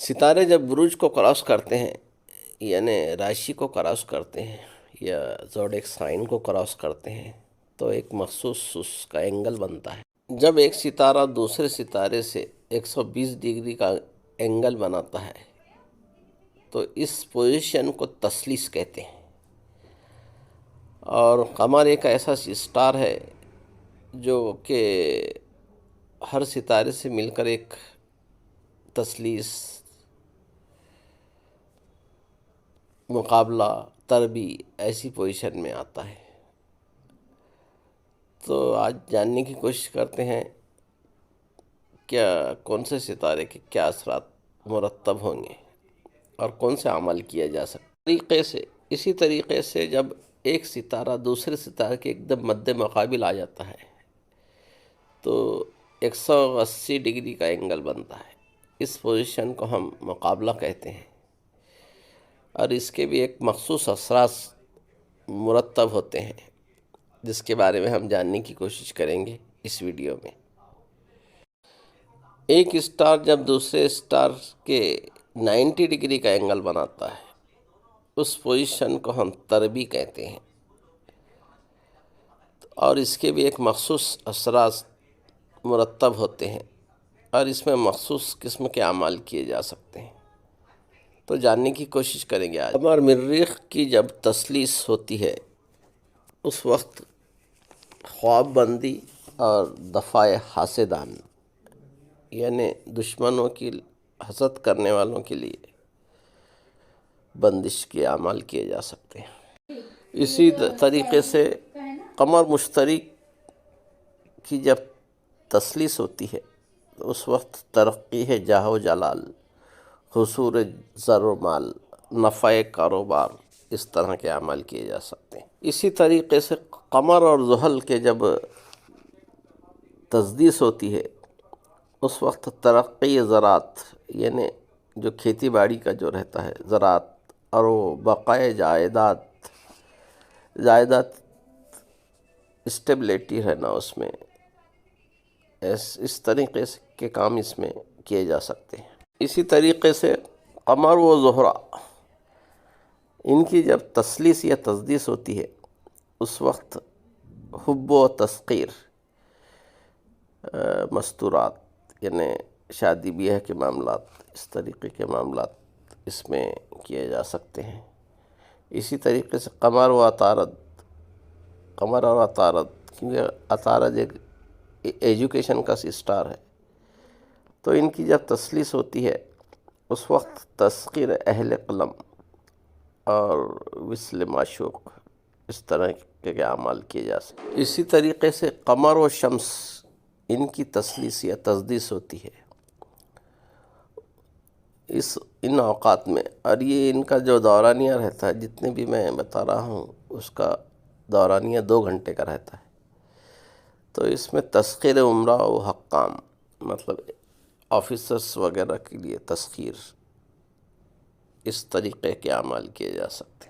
ستارے جب بروج کو کراس کرتے ہیں، یعنی راشی کو کراس کرتے ہیں یا زوڈیک سائن کو کراس کرتے ہیں، تو ایک مخصوص اس کا اینگل بنتا ہے۔ جب ایک ستارہ دوسرے ستارے سے 120 ڈگری کا اینگل بناتا ہے تو اس پوزیشن کو تثلیث کہتے ہیں۔ اور قمر ایک ایسا اسٹار ہے جو کہ ہر ستارے سے مل کر ایک تثلیث، مقابلہ، تربی ایسی پوزیشن میں آتا ہے۔ تو آج جاننے کی کوشش کرتے ہیں کیا کون سے ستارے کے کیا اثرات مرتب ہوں گے اور کون سے عمل کیا جا سکتا ہے۔ اسی طریقے سے جب ایک ستارہ دوسرے ستارے کے ایک دم مد مقابل آ جاتا ہے تو 180 ڈگری کا اینگل بنتا ہے۔ اس پوزیشن کو ہم مقابلہ کہتے ہیں، اور اس کے بھی ایک مخصوص اثرات مرتب ہوتے ہیں جس کے بارے میں ہم جاننے کی کوشش کریں گے اس ویڈیو میں۔ ایک اسٹار جب دوسرے اسٹار کے 90 ڈگری کا اینگل بناتا ہے اس پوزیشن کو ہم تربی کہتے ہیں، اور اس کے بھی ایک مخصوص اثرات مرتب ہوتے ہیں اور اس میں مخصوص قسم کے اعمال کیے جا سکتے ہیں۔ تو جاننے کی کوشش کریں گے آج۔ قمر مریخ کی جب تثلیث ہوتی ہے اس وقت خواب بندی اور دفاع حاسدان، یعنی دشمنوں کی حسد کرنے والوں کے لیے بندش کے اعمال کیے جا سکتے ہیں۔ اسی طریقے سے قمر مشتری کی جب تثلیث ہوتی ہے تو اس وقت ترقی ہے جاہ و جلال، حصول زر و مال، نفع کاروبار، اس طرح کے اعمال کیے جا سکتے ہیں۔ اسی طریقے سے قمر اور زحل کے جب تسدیس ہوتی ہے اس وقت ترقی زراعت، یعنی جو کھیتی باڑی کا جو رہتا ہے زراعت، اور وہ بقائے جائیداد اسٹیبلٹی ہے نا اس میں، اس طریقے سے کے کام اس میں کیے جا سکتے ہیں۔ اسی طریقے سے قمر و زہرہ، ان کی جب تثلیث یا تسدیس ہوتی ہے اس وقت حب و تسخیر، مستورات، یعنی شادی بیاہ کے معاملات، اس طریقے کے معاملات اس میں کیے جا سکتے ہیں۔ اسی طریقے سے قمر و عطارد، قمر اور عطارد، کیونکہ عطارد ایک ایجوکیشن کا اسٹار ہے، تو ان کی جب تثلیث ہوتی ہے اس وقت تسخیر اہل قلم اور وصل معشوق، اس طرح کے اعمال کیے جا سکتے ہیں۔ اسی طریقے سے قمر و شمس، ان کی تثلیث یا تسدیس ہوتی ہے ان اوقات میں، اور یہ ان کا جو دورانیہ رہتا ہے، جتنے بھی میں بتا رہا ہوں اس کا دورانیہ 2 گھنٹے کا رہتا ہے، تو اس میں تسخیر عمرہ و حکام، مطلب آفیسرز وغیرہ کے لیے تسخیر، اس طریقے کے اعمال کیے جا سکتے ہیں۔